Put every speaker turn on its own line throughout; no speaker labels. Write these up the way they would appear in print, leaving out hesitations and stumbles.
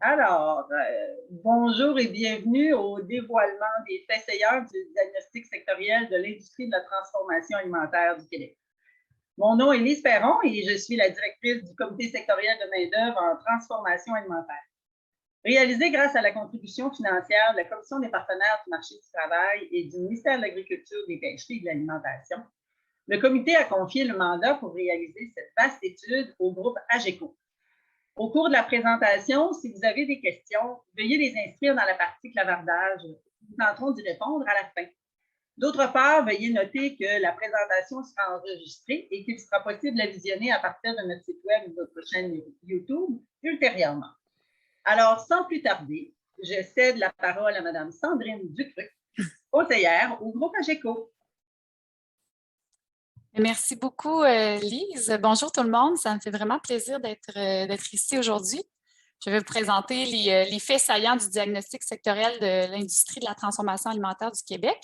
Alors, bonjour et bienvenue au dévoilement des faits saillants du diagnostic sectoriel de l'industrie de la transformation alimentaire du Québec. Mon nom est Lise Perron et je suis la directrice du comité sectoriel de main-d'œuvre en transformation alimentaire. Réalisé grâce à la contribution financière de la Commission des partenaires du marché du travail et du ministère de l'Agriculture, des Pêcheries et de l'Alimentation, le comité a confié le mandat pour réaliser cette vaste étude au groupe AGECO. Au cours de la présentation, si vous avez des questions, veuillez les inscrire dans la partie clavardage. Nous tenterons d'y répondre à la fin. D'autre part, veuillez noter que la présentation sera enregistrée et qu'il sera possible de la visionner à partir de notre site web ou de notre chaîne YouTube ultérieurement. Alors, sans plus tarder, je cède la parole à Mme Sandrine Ducruc, conseillère au groupe AGECO.
Merci beaucoup, Lise. Bonjour tout le monde. Ça me fait vraiment plaisir d'être ici aujourd'hui. Je vais vous présenter les faits saillants du diagnostic sectoriel de l'industrie de la transformation alimentaire du Québec.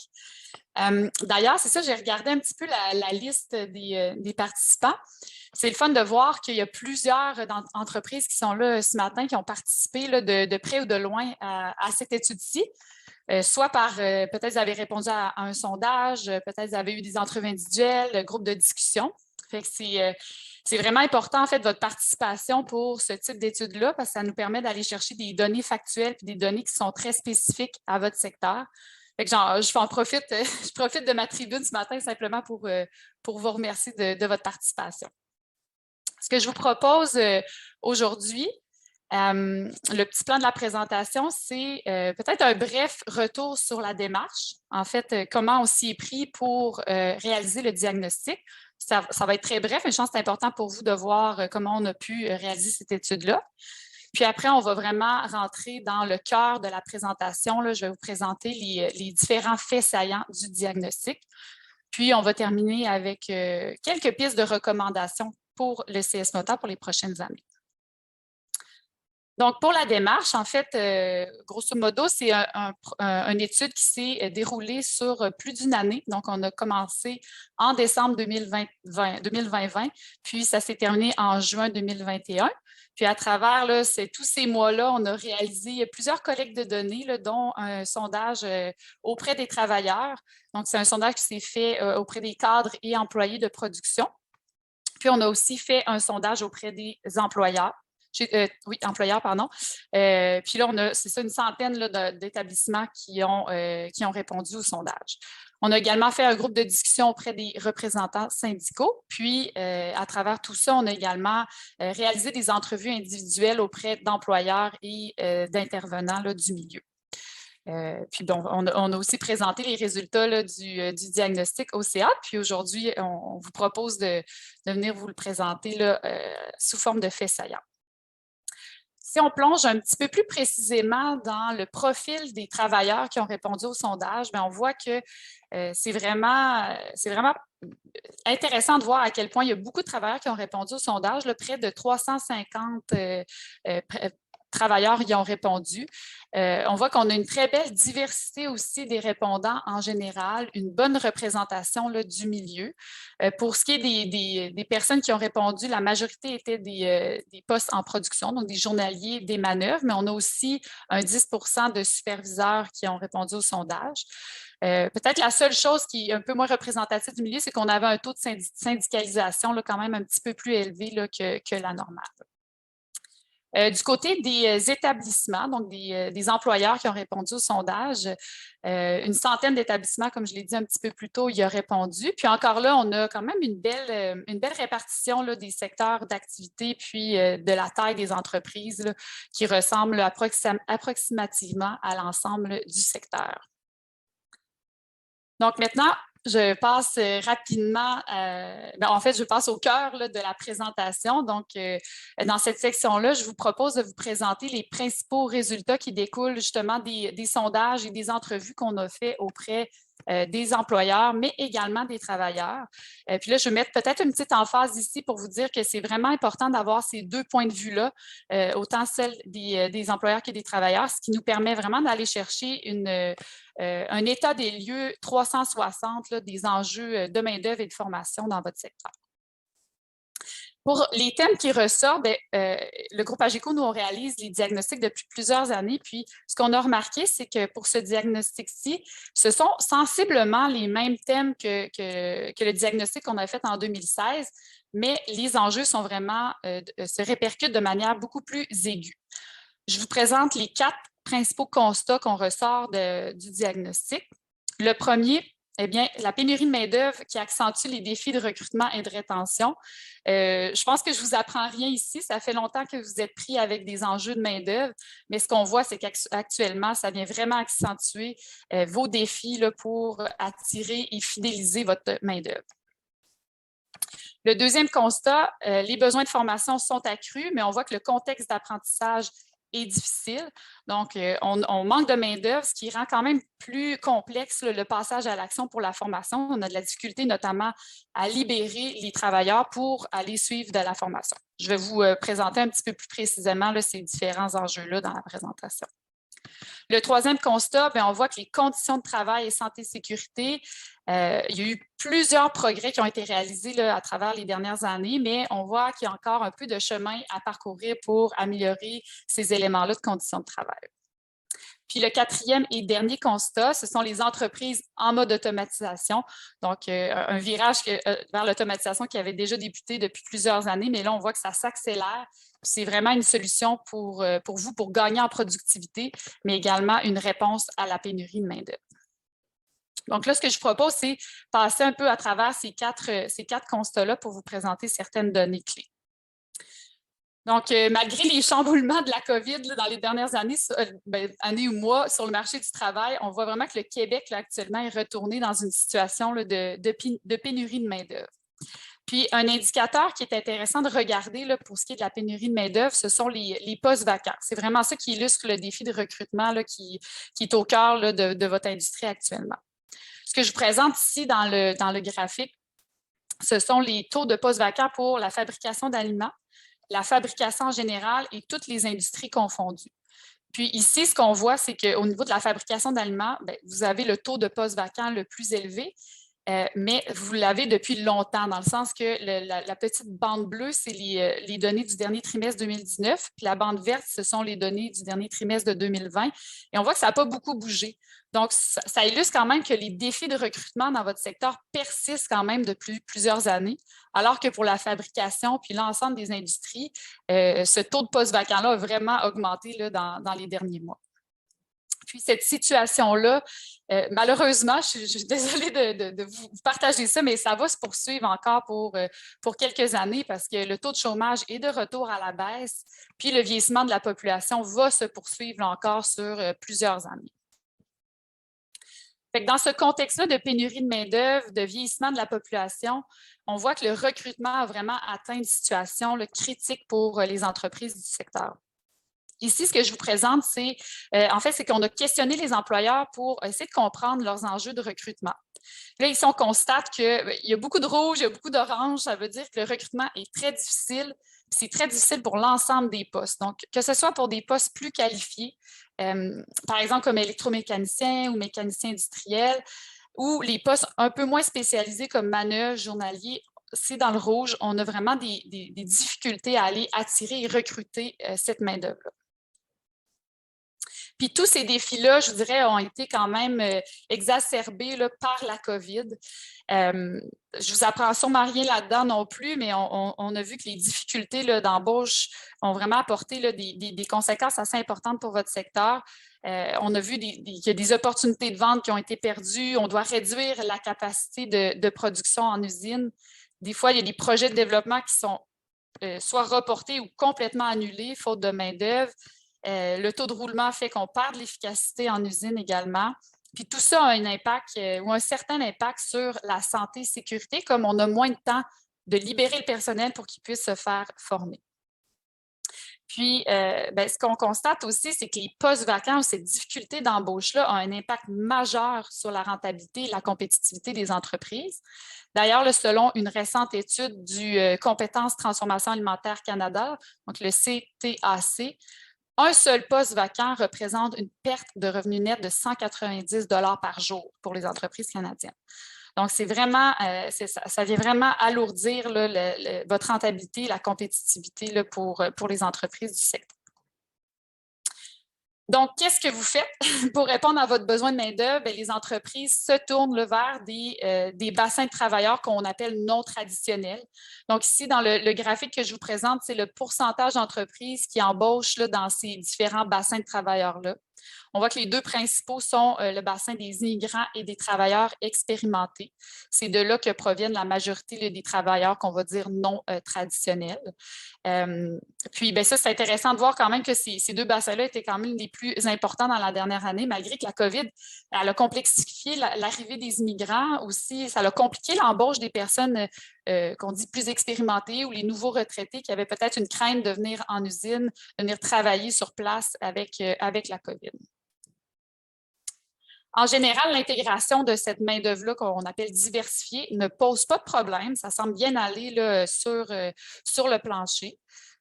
D'ailleurs, c'est ça, j'ai regardé un petit peu la liste des participants. C'est le fun de voir qu'il y a plusieurs entreprises qui sont là ce matin, qui ont participé là, de près ou de loin à cette étude-ci. Soit par, peut-être vous avez répondu à un sondage, peut-être vous avez eu des entrevues individuelles, groupes de discussion. Fait que c'est vraiment important, en fait, votre participation pour ce type d'études-là, parce que ça nous permet d'aller chercher des données factuelles et des données qui sont très spécifiques à votre secteur. Fait que je profite de ma tribune ce matin simplement pour vous remercier de votre participation. Ce que je vous propose aujourd'hui, le petit plan de la présentation, c'est peut-être un bref retour sur la démarche. En fait, comment on s'y est pris pour réaliser le diagnostic. Ça va être très bref, mais je pense que c'est important pour vous de voir comment on a pu réaliser cette étude-là. Puis après, on va vraiment rentrer dans le cœur de la présentation. Là, je vais vous présenter les différents faits saillants du diagnostic. Puis, on va terminer avec quelques pistes de recommandations pour le CS Nota pour les prochaines années. Donc, pour la démarche, en fait, grosso modo, c'est une étude qui s'est déroulée sur plus d'une année. Donc, on a commencé en décembre 2020, puis ça s'est terminé en juin 2021. Puis, à travers tous ces mois-là, on a réalisé plusieurs collectes de données, là, dont un sondage auprès des travailleurs. Donc, c'est un sondage qui s'est fait auprès des cadres et employés de production. Puis, on a aussi fait un sondage auprès des employeurs. Employeurs, pardon. Puis là, c'est ça, une centaine d'établissements qui ont répondu au sondage. On a également fait un groupe de discussion auprès des représentants syndicaux. Puis, à travers tout ça, on a également réalisé des entrevues individuelles auprès d'employeurs et d'intervenants du milieu. Puis bon, on a aussi présenté les résultats là, du diagnostic OCA. Puis aujourd'hui, on vous propose de venir vous le présenter là, sous forme de faits saillants. Si on plonge un petit peu plus précisément dans le profil des travailleurs qui ont répondu au sondage, bien, on voit que c'est vraiment intéressant de voir à quel point il y a beaucoup de travailleurs qui ont répondu au sondage, là, près de 350 travailleurs y ont répondu. On voit qu'on a une très belle diversité aussi des répondants en général, une bonne représentation là, du milieu. Pour ce qui est des personnes qui ont répondu, la majorité étaient des postes en production, donc des journaliers, des manœuvres, mais on a aussi un 10 de superviseurs qui ont répondu au sondage. Peut-être la seule chose qui est un peu moins représentative du milieu, c'est qu'on avait un taux de syndicalisation là, quand même un petit peu plus élevé là, que la normale. Du côté des établissements, donc des employeurs qui ont répondu au sondage, une centaine d'établissements, comme je l'ai dit un petit peu plus tôt, y a répondu. Puis encore là, on a quand même une belle répartition là, des secteurs d'activité puis de la taille des entreprises là, qui ressemble approximativement à l'ensemble du secteur. Donc maintenant, je passe rapidement, en fait, je passe au cœur là, de la présentation. Donc, dans cette section-là, je vous propose de vous présenter les principaux résultats qui découlent justement des sondages et des entrevues qu'on a fait auprès des employeurs, mais également des travailleurs. Puis là, je vais mettre peut-être une petite emphase ici pour vous dire que c'est vraiment important d'avoir ces deux points de vue-là, autant celle des employeurs que des travailleurs, ce qui nous permet vraiment d'aller chercher un état des lieux 360 là, des enjeux de main-d'œuvre et de formation dans votre secteur. Pour les thèmes qui ressortent, le groupe AGECO, nous, on réalise les diagnostics depuis plusieurs années. Puis, ce qu'on a remarqué, c'est que pour ce diagnostic-ci, ce sont sensiblement les mêmes thèmes que le diagnostic qu'on a fait en 2016, mais les enjeux sont vraiment, se répercutent de manière beaucoup plus aiguë. Je vous présente les 4 principaux constats qu'on ressort du diagnostic. Le premier, eh bien, la pénurie de main-d'œuvre qui accentue les défis de recrutement et de rétention. Je pense que je ne vous apprends rien ici. Ça fait longtemps que vous êtes pris avec des enjeux de main-d'œuvre, mais ce qu'on voit, c'est qu'actuellement, ça vient vraiment accentuer vos défis là, pour attirer et fidéliser votre main-d'œuvre. Le deuxième constat, les besoins de formation sont accrus, mais on voit que le contexte d'apprentissage est difficile. Donc, on manque de main-d'œuvre, ce qui rend quand même plus complexe le passage à l'action pour la formation. On a de la difficulté notamment à libérer les travailleurs pour aller suivre de la formation. Je vais vous présenter un petit peu plus précisément là, ces différents enjeux-là dans la présentation. Le troisième constat, on voit que les conditions de travail et santé-sécurité, il y a eu plusieurs progrès qui ont été réalisés là, à travers les dernières années, mais on voit qu'il y a encore un peu de chemin à parcourir pour améliorer ces éléments-là de conditions de travail. Puis le quatrième et dernier constat, ce sont les entreprises en mode automatisation. Donc, un virage vers l'automatisation qui avait déjà débuté depuis plusieurs années, mais là, on voit que ça s'accélère. C'est vraiment une solution pour vous pour gagner en productivité, mais également une réponse à la pénurie de main-d'œuvre. Donc là, ce que je propose, c'est passer un peu à travers ces quatre constats-là pour vous présenter certaines données clés. Donc, malgré les chamboulements de la COVID là, dans les dernières années, années ou mois sur le marché du travail, on voit vraiment que le Québec là, actuellement est retourné dans une situation là, de pénurie de main-d'œuvre. Puis, un indicateur qui est intéressant de regarder là, pour ce qui est de la pénurie de main-d'œuvre, ce sont les postes vacants. C'est vraiment ça qui illustre le défi de recrutement là, qui est au cœur là, de votre industrie actuellement. Ce que je vous présente ici dans le graphique, ce sont les taux de postes vacants pour la fabrication d'aliments, la fabrication en général et toutes les industries confondues. Puis ici, ce qu'on voit, c'est qu'au niveau de la fabrication d'aliments, vous avez le taux de postes vacants le plus élevé, mais vous l'avez depuis longtemps, dans le sens que la petite bande bleue, c'est les données du dernier trimestre 2019, puis la bande verte, ce sont les données du dernier trimestre de 2020. Et on voit que ça n'a pas beaucoup bougé. Donc, ça illustre quand même que les défis de recrutement dans votre secteur persistent quand même depuis plusieurs années, alors que pour la fabrication puis l'ensemble des industries, ce taux de postes vacants-là a vraiment augmenté là, dans les derniers mois. Puis cette situation-là, malheureusement, je suis désolée de vous partager ça, mais ça va se poursuivre encore pour quelques années parce que le taux de chômage est de retour à la baisse, puis le vieillissement de la population va se poursuivre encore sur plusieurs années. Fait que dans ce contexte-là de pénurie de main-d'œuvre, de vieillissement de la population, on voit que le recrutement a vraiment atteint une situation là, critique pour les entreprises du secteur. Ici, ce que je vous présente, c'est qu'on a questionné les employeurs pour essayer de comprendre leurs enjeux de recrutement. Là, ici, on constate qu'il y a beaucoup de rouge, il y a beaucoup d'orange. Ça veut dire que le recrutement est très difficile. C'est très difficile pour l'ensemble des postes. Donc, que ce soit pour des postes plus qualifiés, par exemple comme électromécanicien ou mécanicien industriel, ou les postes un peu moins spécialisés comme manœuvre, journalier, c'est dans le rouge. On a vraiment des difficultés à aller attirer et recruter cette main-d'œuvre-là. Puis tous ces défis-là, je vous dirais, ont été quand même exacerbés là, par la COVID. Je vous apprends sûrement rien là-dedans non plus, mais on a vu que les difficultés d'embauche ont vraiment apporté là, des conséquences assez importantes pour votre secteur. On a vu qu'il y a des opportunités de vente qui ont été perdues. On doit réduire la capacité de production en usine. Des fois, il y a des projets de développement qui sont soit reportés ou complètement annulés, faute de main-d'œuvre. Le taux de roulement fait qu'on perd de l'efficacité en usine également. Puis tout ça a un impact ou un certain impact sur la santé et sécurité, comme on a moins de temps de libérer le personnel pour qu'il puisse se faire former. Puis, ce qu'on constate aussi, c'est que les postes vacants ou ces difficultés d'embauche-là ont un impact majeur sur la rentabilité et la compétitivité des entreprises. D'ailleurs, selon une récente étude du Compétences Transformation Alimentaire Canada, donc le CTAC, un seul poste vacant représente une perte de revenus nets de 190 $ par jour pour les entreprises canadiennes. Donc, c'est vraiment, ça vient vraiment alourdir là, votre rentabilité, la compétitivité là, pour les entreprises du secteur. Donc, qu'est-ce que vous faites pour répondre à votre besoin de main-d'œuvre? Les entreprises se tournent vers des bassins de travailleurs qu'on appelle non traditionnels. Donc, ici, dans le graphique que je vous présente, c'est le pourcentage d'entreprises qui embauchent là, dans ces différents bassins de travailleurs-là. On voit que les deux principaux sont le bassin des immigrants et des travailleurs expérimentés. C'est de là que proviennent la majorité des travailleurs qu'on va dire non traditionnels. Puis, ça, c'est intéressant de voir quand même que ces deux bassins-là étaient quand même les plus importants dans la dernière année, malgré que la COVID, elle a complexifié l'arrivée des immigrants aussi. Ça a compliqué l'embauche des personnes qu'on dit plus expérimentées ou les nouveaux retraités qui avaient peut-être une crainte de venir en usine, de venir travailler sur place avec la COVID. En général, l'intégration de cette main-d'œuvre-là qu'on appelle diversifiée ne pose pas de problème. Ça semble bien aller là, sur le plancher.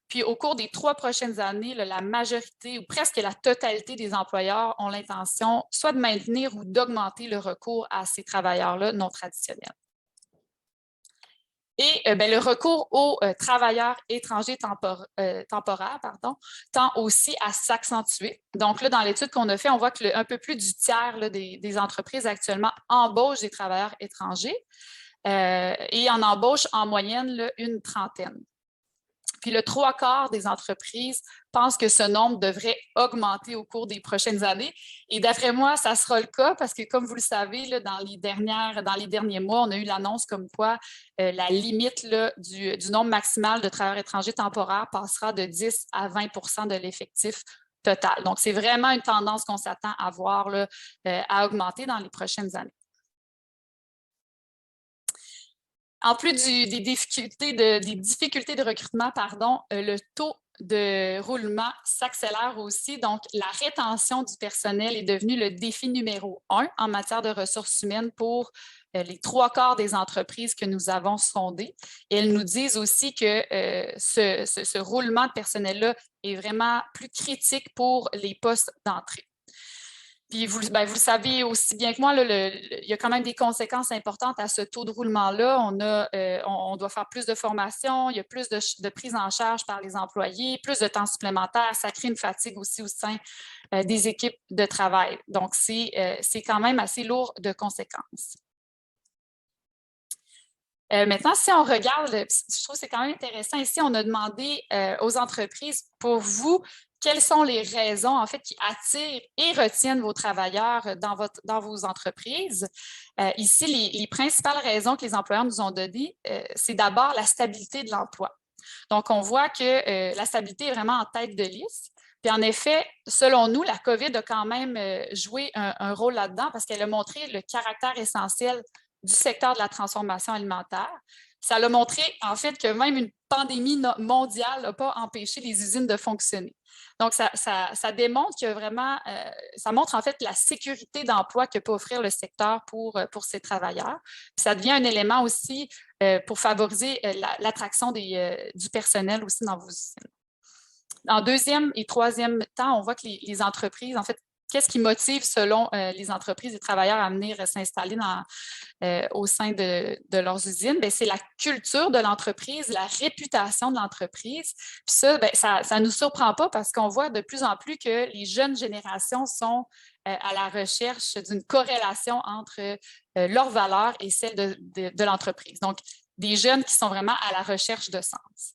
Puis, au cours des 3 prochaines années, là, la majorité ou presque la totalité des employeurs ont l'intention soit de maintenir ou d'augmenter le recours à ces travailleurs-là non traditionnels. Et le recours aux travailleurs étrangers temporaires tend aussi à s'accentuer. Donc là, dans l'étude qu'on a faite, on voit que un peu plus du tiers là, des entreprises actuellement embauchent des travailleurs étrangers et en embauchent en moyenne là, une trentaine. Puis le 3/4 des entreprises pensent que ce nombre devrait augmenter au cours des prochaines années. Et d'après moi, ça sera le cas parce que, comme vous le savez, là, dans les derniers mois, on a eu l'annonce comme quoi la limite là, du nombre maximal de travailleurs étrangers temporaires passera de 10 à 20 de l'effectif total. Donc, c'est vraiment une tendance qu'on s'attend à voir là, à augmenter dans les prochaines années. En plus des difficultés de recrutement, le taux de roulement s'accélère aussi. Donc, la rétention du personnel est devenue le défi numéro 1 en matière de ressources humaines pour les 3/4 des entreprises que nous avons sondées. Et elles nous disent aussi que ce roulement de personnel-là est vraiment plus critique pour les postes d'entrée. Puis vous le savez aussi bien que moi, là, il y a quand même des conséquences importantes à ce taux de roulement-là. On doit faire plus de formation, il y a plus de prise en charge par les employés, plus de temps supplémentaire. Ça crée une fatigue aussi au sein des équipes de travail. Donc, c'est quand même assez lourd de conséquences. Maintenant, si on regarde, je trouve que c'est quand même intéressant. Ici, on a demandé aux entreprises, pour vous, quelles sont les raisons, en fait, qui attirent et retiennent vos travailleurs dans vos entreprises? Ici, les principales raisons que les employeurs nous ont données, c'est d'abord la stabilité de l'emploi. Donc, on voit que la stabilité est vraiment en tête de liste. Puis, en effet, selon nous, la COVID a quand même joué un rôle là-dedans parce qu'elle a montré le caractère essentiel du secteur de la transformation alimentaire. Ça a montré, en fait, que même une pandémie mondiale n'a pas empêché les usines de fonctionner. Donc, ça démontre que vraiment, ça montre en fait la sécurité d'emploi que peut offrir le secteur pour ses travailleurs. Puis ça devient un élément aussi pour favoriser l'attraction du personnel aussi dans vos usines. En deuxième et troisième temps, on voit que les entreprises, en fait, qu'est-ce qui motive, selon les entreprises, les travailleurs à venir s'installer au sein de leurs usines? C'est la culture de l'entreprise, la réputation de l'entreprise. Puis ça ne nous surprend pas parce qu'on voit de plus en plus que les jeunes générations sont à la recherche d'une corrélation entre leurs valeurs et celles de l'entreprise. Donc, des jeunes qui sont vraiment à la recherche de sens.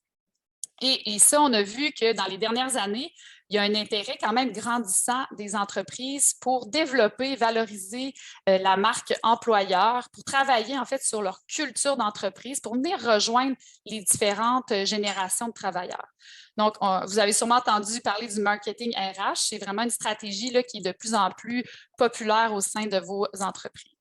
Et ça, on a vu que dans les dernières années, il y a un intérêt quand même grandissant des entreprises pour développer, valoriser la marque employeur, pour travailler en fait sur leur culture d'entreprise, pour venir rejoindre les différentes générations de travailleurs. Donc, vous avez sûrement entendu parler du marketing RH. C'est vraiment une stratégie là, qui est de plus en plus populaire au sein de vos entreprises.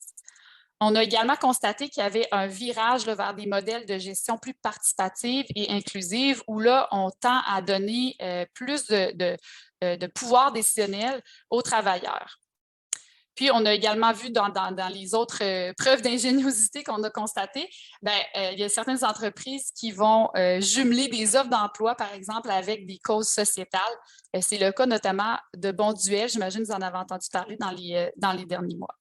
On a également constaté qu'il y avait un virage là, vers des modèles de gestion plus participative et inclusive où là, on tend à donner plus de pouvoir décisionnel aux travailleurs. Puis, on a également vu dans les autres preuves d'ingéniosité qu'on a constatées, il y a certaines entreprises qui vont jumeler des offres d'emploi, par exemple, avec des causes sociétales. C'est le cas notamment de Bonduel. J'imagine que vous en avez entendu parler dans les derniers mois.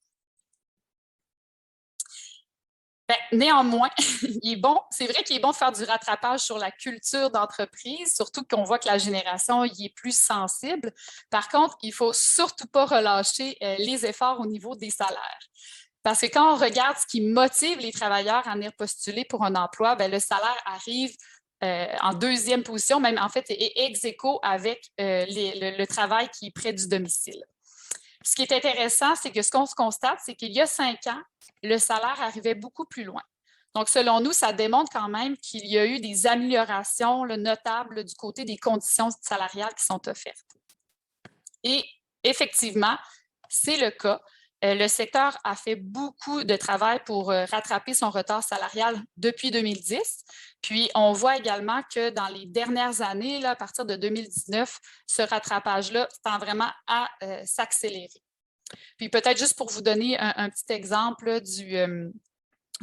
Néanmoins, c'est vrai qu'il est bon de faire du rattrapage sur la culture d'entreprise, surtout qu'on voit que la génération y est plus sensible. Par contre, il ne faut surtout pas relâcher les efforts au niveau des salaires. Parce que quand on regarde ce qui motive les travailleurs à venir postuler pour un emploi, le salaire arrive en deuxième position, même en fait, est ex aequo avec le travail qui est près du domicile. Ce qui est intéressant, c'est que ce qu'on se constate, c'est qu'il y a 5 ans, le salaire arrivait beaucoup plus loin. Donc, selon nous, ça démontre quand même qu'il y a eu des améliorations notables du côté des conditions salariales qui sont offertes. Et effectivement, c'est le cas. Le secteur a fait beaucoup de travail pour rattraper son retard salarial depuis 2010. Puis, on voit également que dans les dernières années, là, à partir de 2019, ce rattrapage-là tend vraiment à s'accélérer. Puis, peut-être juste pour vous donner un petit exemple là,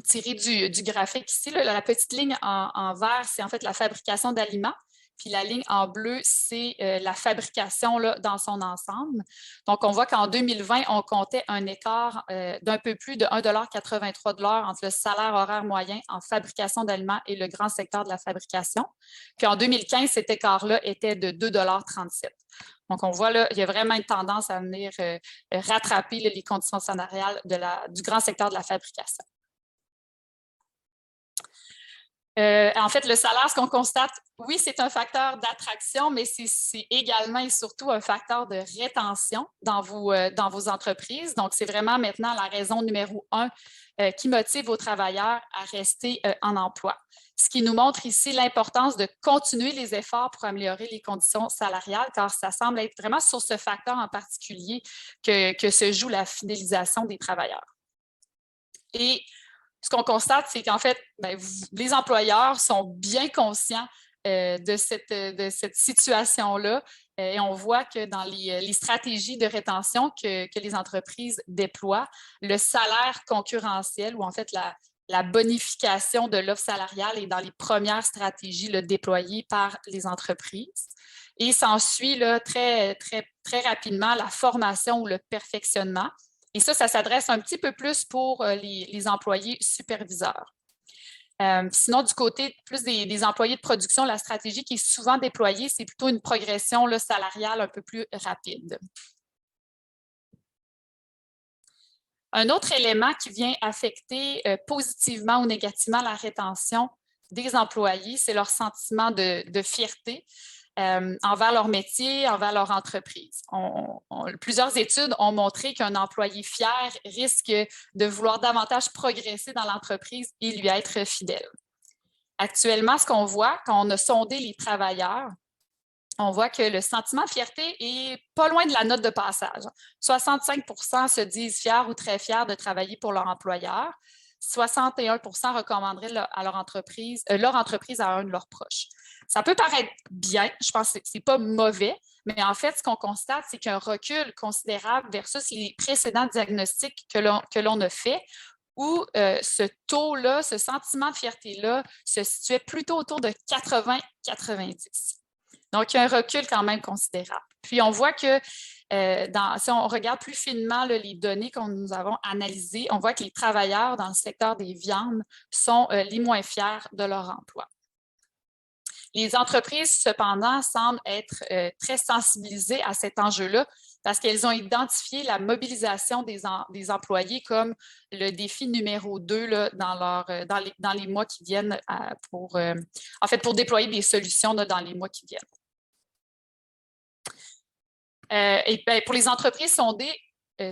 tiré du graphique ici, là, la petite ligne en vert, c'est en fait la fabrication d'aliments. Puis la ligne en bleu, c'est la fabrication là, dans son ensemble. Donc, on voit qu'en 2020, on comptait un écart d'un peu plus de 1,83 $ entre le salaire horaire moyen en fabrication d'aliments et le grand secteur de la fabrication. Puis en 2015, cet écart-là était de 2,37 $. Donc, on voit là, il y a vraiment une tendance à venir rattraper les conditions salariales du grand secteur de la fabrication. En fait, le salaire, ce qu'on constate, oui, c'est un facteur d'attraction, mais c'est également et surtout un facteur de rétention dans vos entreprises. Donc, c'est vraiment maintenant la raison numéro 1 qui motive vos travailleurs à rester en emploi. Ce qui nous montre ici l'importance de continuer les efforts pour améliorer les conditions salariales, car ça semble être vraiment sur ce facteur en particulier que se joue la fidélisation des travailleurs. Et ce qu'on constate, c'est qu'en fait, les employeurs sont bien conscients de cette situation-là et on voit que dans les stratégies de rétention que les entreprises déploient, le salaire concurrentiel ou en fait la bonification de l'offre salariale est dans les premières stratégies déployées par les entreprises. Et s'ensuit très, très, très rapidement la formation ou le perfectionnement. Et ça s'adresse un petit peu plus pour les employés superviseurs. Sinon, du côté plus des employés de production, la stratégie qui est souvent déployée, c'est plutôt une progression salariale un peu plus rapide. Un autre élément qui vient affecter positivement ou négativement la rétention des employés, c'est leur sentiment de fierté envers leur métier, envers leur entreprise. Plusieurs études ont montré qu'un employé fier risque de vouloir davantage progresser dans l'entreprise et lui être fidèle. Actuellement, ce qu'on voit, quand on a sondé les travailleurs, on voit que le sentiment de fierté est pas loin de la note de passage. 65 % se disent fiers ou très fiers de travailler pour leur employeur. 61 % recommanderaient leur entreprise à un de leurs proches. Ça peut paraître bien, je pense que ce n'est pas mauvais, mais en fait, ce qu'on constate, c'est qu'il y a un recul considérable versus les précédents diagnostics que l'on a fait, où ce taux-là, ce sentiment de fierté-là se situait plutôt autour de 80-90. Donc, il y a un recul quand même considérable. Puis, on voit que si on regarde plus finement les données que nous avons analysées, on voit que les travailleurs dans le secteur des viandes sont les moins fiers de leur emploi. Les entreprises, cependant, semblent être très sensibilisées à cet enjeu-là parce qu'elles ont identifié la mobilisation des employés comme le défi numéro 2 dans les mois qui viennent pour déployer des solutions dans les mois qui viennent. Pour les entreprises sondées,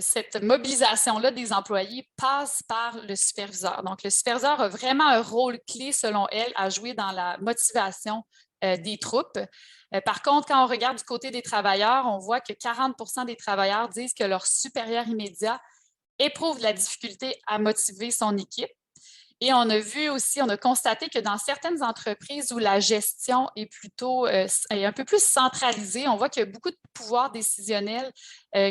cette mobilisation-là des employés passe par le superviseur. Donc, le superviseur a vraiment un rôle clé, selon elle, à jouer dans la motivation des troupes. Par contre, quand on regarde du côté des travailleurs, on voit que 40 % des travailleurs disent que leur supérieur immédiat éprouve de la difficulté à motiver son équipe. Et on a constaté que dans certaines entreprises où la gestion est plutôt est un peu plus centralisée, on voit qu'il y a beaucoup de pouvoirs décisionnels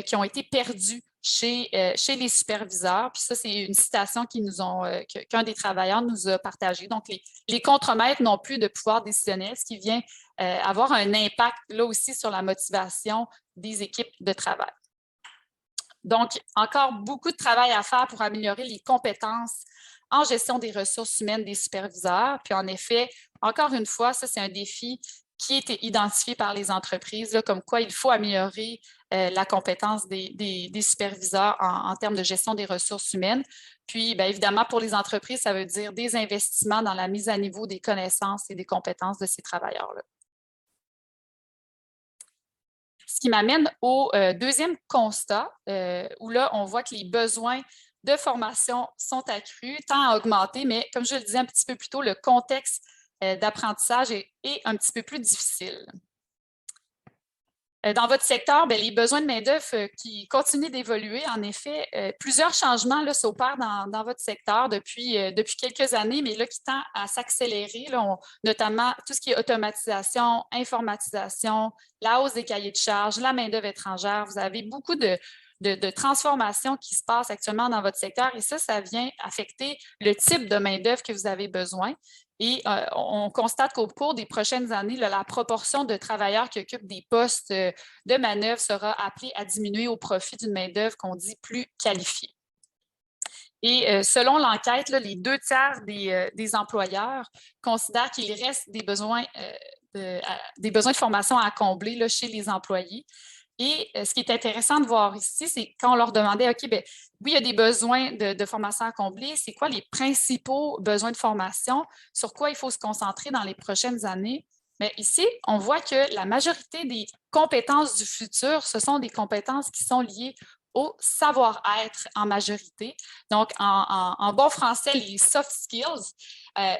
qui ont été perdus chez les superviseurs. Puis ça, c'est une citation qu'un des travailleurs nous a partagée. Donc, les contremaîtres n'ont plus de pouvoir décisionnel, ce qui vient avoir un impact là aussi sur la motivation des équipes de travail. Donc, encore beaucoup de travail à faire pour améliorer les compétences en gestion des ressources humaines des superviseurs. Puis en effet, encore une fois, ça, c'est un défi qui est identifié par les entreprises, là, comme quoi il faut améliorer la compétence des superviseurs en termes de gestion des ressources humaines. Puis, bien évidemment, pour les entreprises, ça veut dire des investissements dans la mise à niveau des connaissances et des compétences de ces travailleurs-là. Ce qui m'amène au deuxième constat, où là, on voit que les besoins de formation sont accrus, tant à augmenter, mais comme je le disais un petit peu plus tôt, le contexte d'apprentissage est un petit peu plus difficile. Dans votre secteur, bien, les besoins de main-d'œuvre qui continuent d'évoluer, en effet, plusieurs changements là, s'opèrent dans votre secteur depuis quelques années, mais là, qui tend à s'accélérer, notamment tout ce qui est automatisation, informatisation, la hausse des cahiers de charges, la main-d'œuvre étrangère. Vous avez beaucoup de transformations qui se passent actuellement dans votre secteur et ça vient affecter le type de main-d'œuvre que vous avez besoin. Et on constate qu'au cours des prochaines années, là, la proportion de travailleurs qui occupent des postes de manœuvre sera appelée à diminuer au profit d'une main-d'œuvre qu'on dit plus qualifiée. Et selon l'enquête, les 2/3 des employeurs considèrent qu'il reste des besoins de formation à combler là, chez les employés. Et ce qui est intéressant de voir ici, c'est quand on leur demandait, OK, bien, oui, il y a des besoins de formation à combler, c'est quoi les principaux besoins de formation, sur quoi il faut se concentrer dans les prochaines années? Mais ici, on voit que la majorité des compétences du futur, ce sont des compétences qui sont liées au savoir-être en majorité. Donc, en bon français, les soft skills.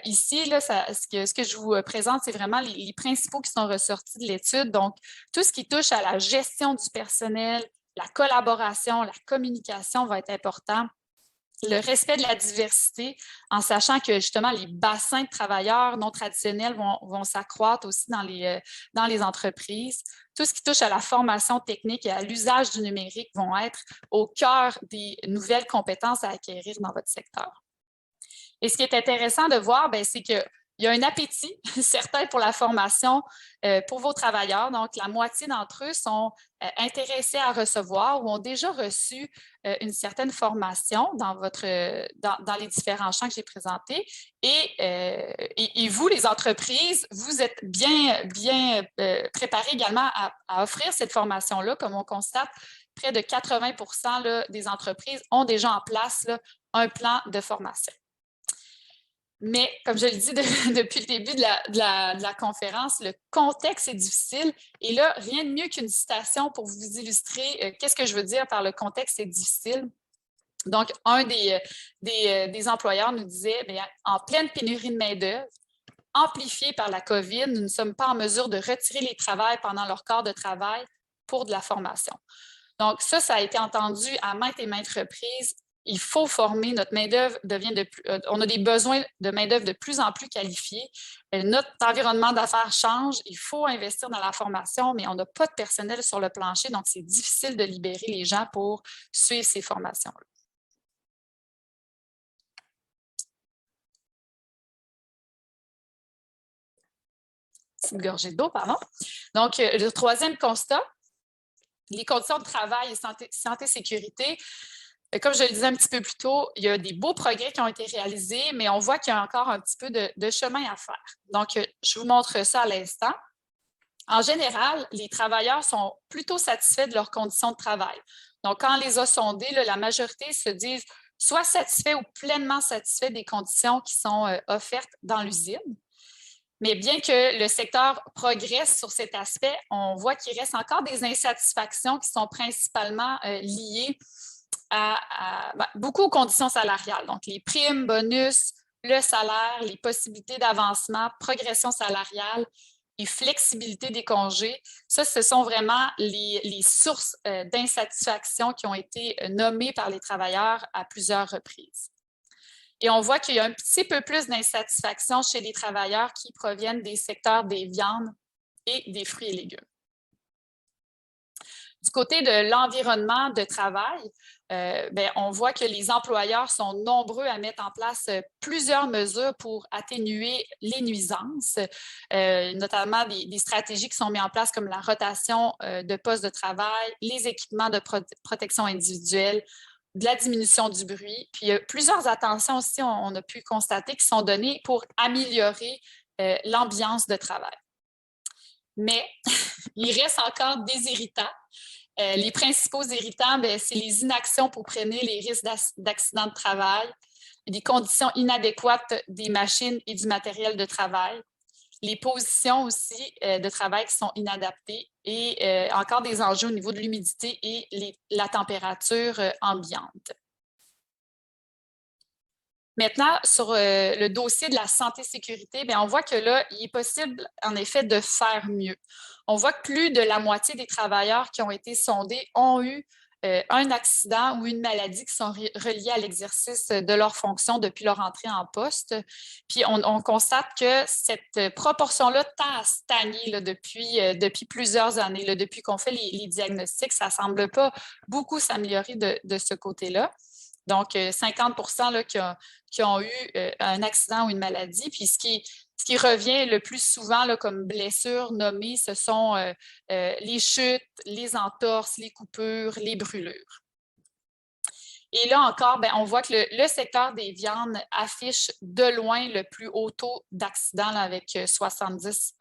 Ici, là, ce que je vous présente, c'est vraiment les principaux qui sont ressortis de l'étude. Donc, tout ce qui touche à la gestion du personnel, la collaboration, la communication va être important. Le respect de la diversité, en sachant que justement les bassins de travailleurs non traditionnels vont s'accroître aussi dans les entreprises. Tout ce qui touche à la formation technique et à l'usage du numérique vont être au cœur des nouvelles compétences à acquérir dans votre secteur. Et ce qui est intéressant de voir, c'est qu'il y a un appétit certain pour la formation pour vos travailleurs. Donc, la moitié d'entre eux sont intéressés à recevoir ou ont déjà reçu une certaine formation dans les différents champs que j'ai présentés. Et vous, les entreprises, vous êtes bien préparés également à offrir cette formation-là. Comme on constate, près de 80% là, des entreprises ont déjà en place là, un plan de formation. Mais, comme je le dis depuis le début de la conférence, le contexte est difficile. Et là, rien de mieux qu'une citation pour vous illustrer qu'est-ce que je veux dire par le contexte est difficile. Donc, un des employeurs nous disait, bien, en pleine pénurie de main-d'œuvre, amplifiée par la COVID, nous ne sommes pas en mesure de retirer les travailleurs pendant leur corps de travail pour de la formation. Donc, ça a été entendu à maintes et maintes reprises. Il faut former, notre main-d'œuvre on a des besoins de main-d'œuvre de plus en plus qualifiés. Notre environnement d'affaires change, il faut investir dans la formation, mais on n'a pas de personnel sur le plancher, donc c'est difficile de libérer les gens pour suivre ces formations-là. Petite gorgée d'eau, pardon. Donc, le troisième constat, les conditions de travail et santé-sécurité. Comme je le disais un petit peu plus tôt, il y a des beaux progrès qui ont été réalisés, mais on voit qu'il y a encore un petit peu de chemin à faire. Donc, je vous montre ça à l'instant. En général, les travailleurs sont plutôt satisfaits de leurs conditions de travail. Donc, quand on les a sondés, là, la majorité se disent soit satisfaits ou pleinement satisfaits des conditions qui sont offertes dans l'usine. Mais bien que le secteur progresse sur cet aspect, on voit qu'il reste encore des insatisfactions qui sont principalement liées beaucoup aux conditions salariales. Donc, les primes, bonus, le salaire, les possibilités d'avancement, progression salariale et flexibilité des congés. Ça, ce sont vraiment les sources d'insatisfaction qui ont été nommées par les travailleurs à plusieurs reprises. Et on voit qu'il y a un petit peu plus d'insatisfaction chez les travailleurs qui proviennent des secteurs des viandes et des fruits et légumes. Du côté de l'environnement de travail, on voit que les employeurs sont nombreux à mettre en place plusieurs mesures pour atténuer les nuisances, notamment des stratégies qui sont mises en place comme la rotation de postes de travail, les équipements de protection individuelle, de la diminution du bruit. Puis, plusieurs attentions aussi, on a pu constater, qui sont données pour améliorer l'ambiance de travail. Mais il reste encore des irritants. Les principaux irritants, c'est les inactions pour prévenir les risques d'accidents de travail, les conditions inadéquates des machines et du matériel de travail, les positions aussi de travail qui sont inadaptées et encore des enjeux au niveau de l'humidité et la température ambiante. Maintenant, sur le dossier de la santé-sécurité, on voit que là, il est possible, en effet, de faire mieux. On voit que plus de la moitié des travailleurs qui ont été sondés ont eu un accident ou une maladie qui sont reliés à l'exercice de leurs fonctions depuis leur entrée en poste. Puis, on constate que cette proportion-là tend à stagner là, depuis plusieurs années. Là, depuis qu'on fait les diagnostics, ça ne semble pas beaucoup s'améliorer de ce côté-là. Donc, 50% là, qui ont eu un accident ou une maladie. Puis, ce qui revient le plus souvent là, comme blessures nommées, ce sont les chutes, les entorses, les coupures, les brûlures. Et là encore, on voit que le secteur des viandes affiche de loin le plus haut taux d'accident avec 70%.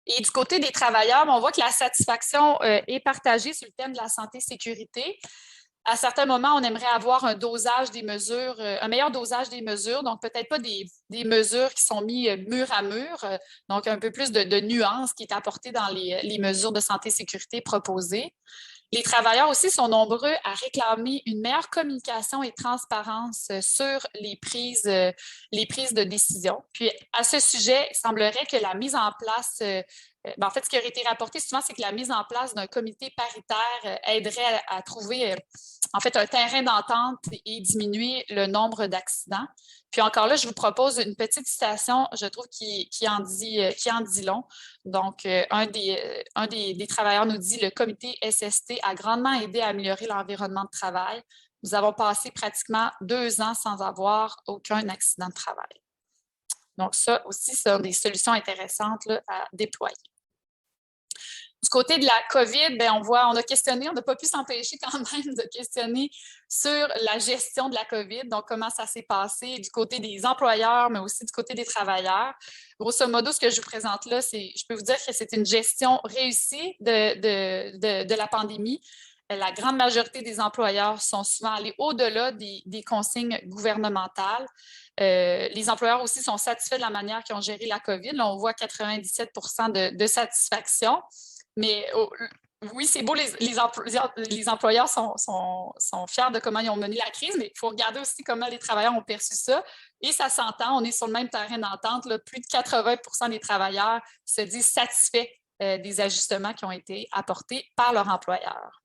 Et du côté des travailleurs, on voit que la satisfaction est partagée sur le thème de la santé-sécurité. À certains moments, on aimerait avoir un dosage des mesures, un meilleur dosage des mesures, donc peut-être pas des mesures qui sont mises mur à mur, donc un peu plus de nuances qui est apportée dans les mesures de santé-sécurité proposées. Les travailleurs aussi sont nombreux à réclamer une meilleure communication et transparence sur les prises de décision. Puis, à ce sujet, il semblerait que la mise en place, en fait, ce qui aurait été rapporté souvent, c'est que la mise en place d'un comité paritaire aiderait à trouver, en fait, un terrain d'entente et diminuer le nombre d'accidents. Puis encore là, je vous propose une petite citation, je trouve, qui en dit long. Donc, un des travailleurs nous dit « Le comité SST a grandement aidé à améliorer l'environnement de travail. Nous avons passé pratiquement 2 ans sans avoir aucun accident de travail. » Donc, ça aussi, ce sont des solutions intéressantes là, à déployer. Du côté de la COVID, on a questionné, on n'a pas pu s'empêcher quand même de questionner sur la gestion de la COVID, donc comment ça s'est passé du côté des employeurs, mais aussi du côté des travailleurs. Grosso modo, ce que je vous présente là, je peux vous dire que c'est une gestion réussie de la pandémie. La grande majorité des employeurs sont souvent allés au-delà des consignes gouvernementales. Les employeurs aussi sont satisfaits de la manière qu'ils ont géré la COVID. Là, on voit 97% de satisfaction. Mais oui, c'est beau, les employeurs sont fiers de comment ils ont mené la crise, mais il faut regarder aussi comment les travailleurs ont perçu ça. Et ça s'entend, on est sur le même terrain d'entente. Plus de 80% des travailleurs se disent satisfaits des ajustements qui ont été apportés par leur employeur.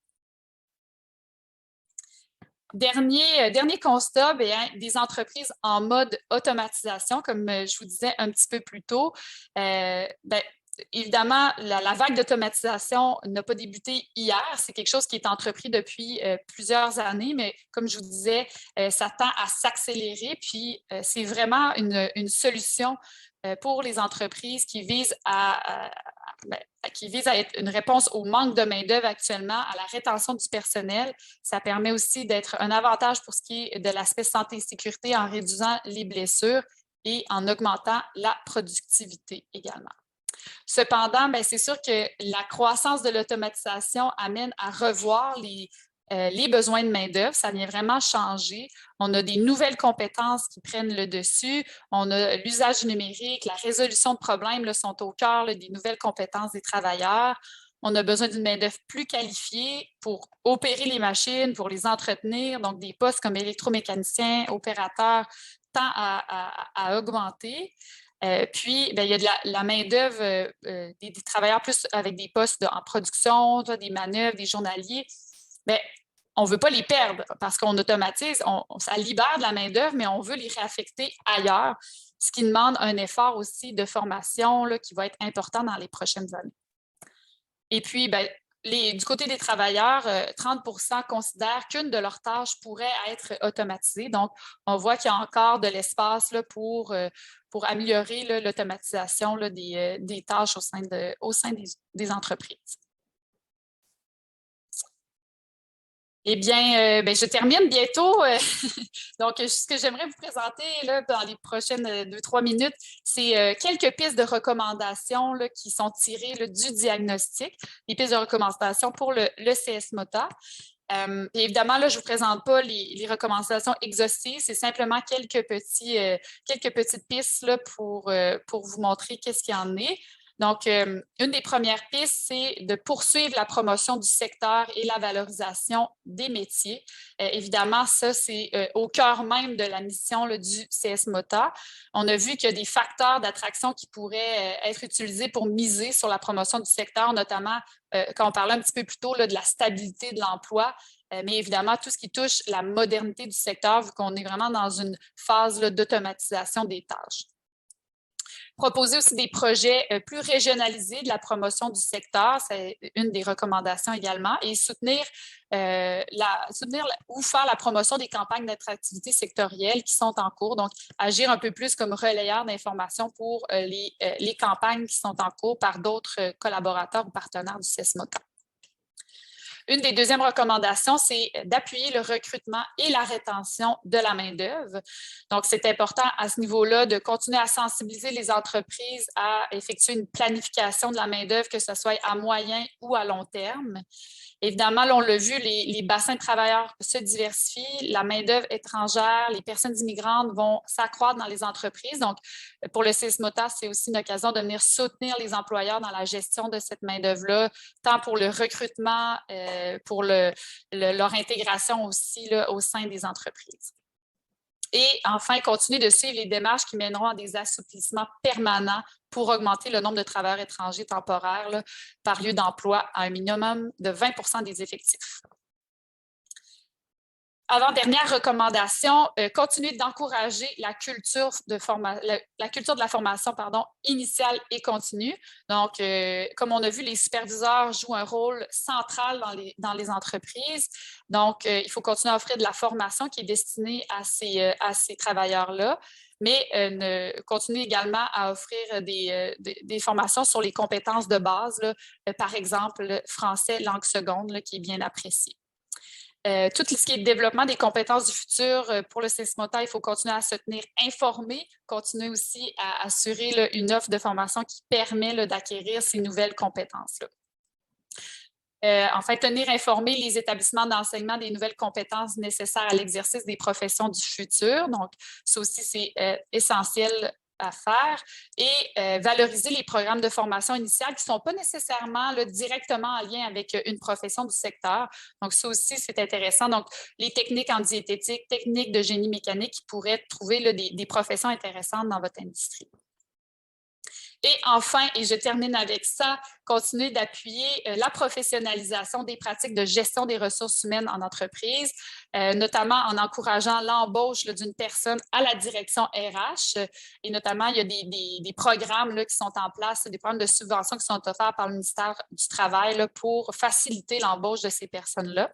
Dernier constat, des entreprises en mode automatisation, comme je vous disais un petit peu plus tôt. Évidemment, la vague d'automatisation n'a pas débuté hier. C'est quelque chose qui est entrepris depuis plusieurs années, mais comme je vous disais, ça tend à s'accélérer. Puis, c'est vraiment une solution pour les entreprises qui visent à être une réponse au manque de main-d'œuvre actuellement, à la rétention du personnel. Ça permet aussi d'être un avantage pour ce qui est de l'aspect santé et sécurité en réduisant les blessures et en augmentant la productivité également. Cependant, c'est sûr que la croissance de l'automatisation amène à revoir les besoins de main-d'œuvre. Ça vient vraiment changer. On a des nouvelles compétences qui prennent le dessus. On a l'usage numérique, la résolution de problèmes là, sont au cœur là, des nouvelles compétences des travailleurs. On a besoin d'une main-d'œuvre plus qualifiée pour opérer les machines, pour les entretenir. Donc, des postes comme électromécanicien, opérateur tend à augmenter. Puis, il y a de la main-d'œuvre, des travailleurs plus avec des postes en production, des manœuvres, des journaliers. On ne veut pas les perdre parce qu'on automatise, ça libère de la main-d'œuvre, mais on veut les réaffecter ailleurs, ce qui demande un effort aussi de formation là, qui va être important dans les prochaines années. Et puis, ben, du côté des travailleurs, 30% considèrent qu'une de leurs tâches pourrait être automatisée. Donc, on voit qu'il y a encore de l'espace pour améliorer l'automatisation des tâches au sein des entreprises. Eh bien, je termine bientôt. Donc, ce que j'aimerais vous présenter là, dans les prochaines 2-3 minutes, c'est quelques pistes de recommandations là, qui sont tirées là, du diagnostic, des pistes de recommandations pour le CS-MOTA. Évidemment, là, je ne vous présente pas les recommandations exhaustives, c'est simplement quelques petites pistes là, pour vous montrer qu'est-ce qu'il y en est. Donc, une des premières pistes, c'est de poursuivre la promotion du secteur et la valorisation des métiers. Évidemment, ça, c'est au cœur même de la mission là, du CS-MOTA. On a vu qu'il y a des facteurs d'attraction qui pourraient être utilisés pour miser sur la promotion du secteur, notamment quand on parlait un petit peu plus tôt là, de la stabilité de l'emploi, mais évidemment, tout ce qui touche la modernité du secteur, vu qu'on est vraiment dans une phase d'automatisation des tâches. Proposer aussi des projets plus régionalisés de la promotion du secteur, c'est une des recommandations également, et soutenir ou faire la promotion des campagnes d'attractivité sectorielles qui sont en cours, donc agir un peu plus comme relayeur d'informations pour les campagnes qui sont en cours par d'autres collaborateurs ou partenaires du CS-MOTA. Une des deuxièmes recommandations, c'est d'appuyer le recrutement et la rétention de la main-d'œuvre. Donc, c'est important à ce niveau-là de continuer à sensibiliser les entreprises à effectuer une planification de la main-d'œuvre, que ce soit à moyen ou à long terme. Évidemment, là, on l'a vu, les bassins de travailleurs se diversifient, la main-d'œuvre étrangère, les personnes immigrantes vont s'accroître dans les entreprises. Donc, pour le CS-MOTA, c'est aussi une occasion de venir soutenir les employeurs dans la gestion de cette main-d'œuvre-là, tant pour le recrutement, pour leur intégration aussi là, au sein des entreprises. Et enfin, continuer de suivre les démarches qui mèneront à des assouplissements permanents pour augmenter le nombre de travailleurs étrangers temporaires là, par lieu d'emploi à un minimum de 20% des effectifs. Avant-dernière recommandation, continuer d'encourager la culture de la formation initiale et continue. Donc, comme on a vu, les superviseurs jouent un rôle central dans les entreprises. Donc, il faut continuer à offrir de la formation qui est destinée à ces travailleurs-là, mais continuer également à offrir des formations sur les compétences de base, là, par exemple, français, langue seconde, là, qui est bien apprécié. Tout ce qui est développement des compétences du futur pour le CS-MOTA, il faut continuer à se tenir informé, continuer aussi à assurer là, une offre de formation qui permet d'acquérir ces nouvelles compétences-là. Enfin, tenir informés les établissements d'enseignement des nouvelles compétences nécessaires à l'exercice des professions du futur. Donc, ça aussi, c'est essentiel à faire et valoriser les programmes de formation initiale qui ne sont pas nécessairement là, directement en lien avec une profession du secteur. Donc, ça aussi, c'est intéressant. Donc, les techniques en diététique, techniques de génie mécanique qui pourraient trouver là, des professions intéressantes dans votre industrie. Et enfin, et je termine avec ça, continuer d'appuyer la professionnalisation des pratiques de gestion des ressources humaines en entreprise, notamment en encourageant l'embauche d'une personne à la direction RH. Et notamment, il y a des programmes là, qui sont en place, des programmes de subvention qui sont offerts par le ministère du Travail là, pour faciliter l'embauche de ces personnes-là.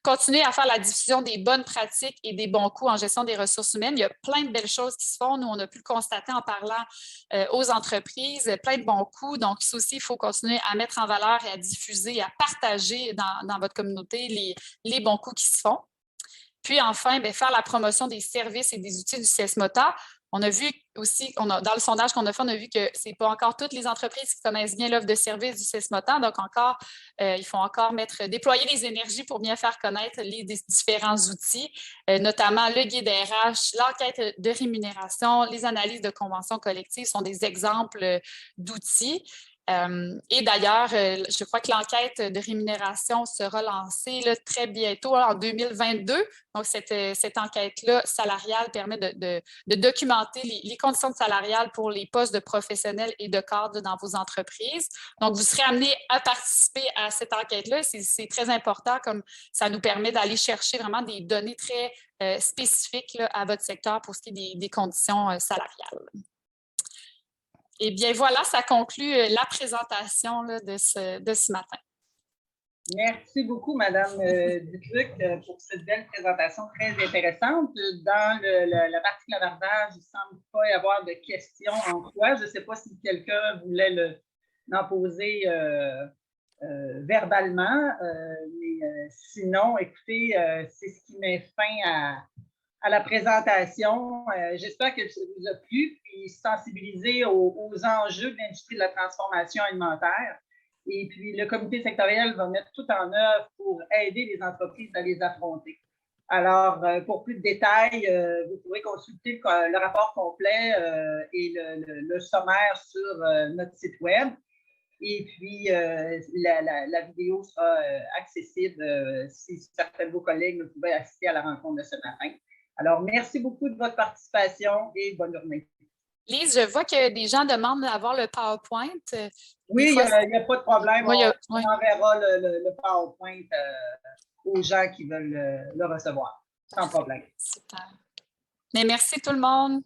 Continuer à faire la diffusion des bonnes pratiques et des bons coups en gestion des ressources humaines. Il y a plein de belles choses qui se font. Nous, on a pu le constater en parlant aux entreprises, plein de bons coups. Donc, ça aussi, il faut continuer à mettre en valeur et à diffuser, à partager dans votre communauté les bons coups qui se font. Puis enfin, faire la promotion des services et des outils du CS-MOTA. On a vu aussi, dans le sondage qu'on a fait, on a vu que ce n'est pas encore toutes les entreprises qui connaissent bien l'offre de service du CS-MOTA. Donc, il faut encore déployer les énergies pour bien faire connaître les différents outils, notamment le guide RH, l'enquête de rémunération, les analyses de conventions collectives sont des exemples d'outils. Et d'ailleurs, je crois que l'enquête de rémunération sera lancée là, très bientôt, en 2022. Donc, cette enquête-là salariale permet de documenter les conditions salariales pour les postes de professionnels et de cadres dans vos entreprises. Donc, vous serez amené à participer à cette enquête-là. C'est très important, comme ça nous permet d'aller chercher vraiment des données très spécifiques là, à votre secteur pour ce qui est des conditions salariales. Eh bien, voilà, ça conclut la présentation là, de ce matin.
Merci beaucoup, Madame Dupuc, pour cette belle présentation très intéressante. Dans la partie clavardage, il ne semble pas y avoir de questions en soi. Je ne sais pas si quelqu'un voulait l'en poser verbalement, mais sinon, écoutez, c'est ce qui met fin à la présentation. J'espère que ça vous a plu, puis sensibiliser aux enjeux de l'industrie de la transformation alimentaire. Et puis, le comité sectoriel va mettre tout en œuvre pour aider les entreprises à les affronter. Alors, pour plus de détails, vous pourrez consulter le rapport complet et le sommaire sur notre site Web. Et puis, la vidéo sera accessible si certains de vos collègues ne pouvaient assister à la rencontre de ce matin. Alors, merci beaucoup de votre participation et bonne journée.
Lise, je vois que des gens demandent d'avoir le PowerPoint.
Oui, il n'y a pas de problème.
Oui,
on enverra le PowerPoint aux gens qui veulent le recevoir, sans problème.
Super. Mais merci tout le monde.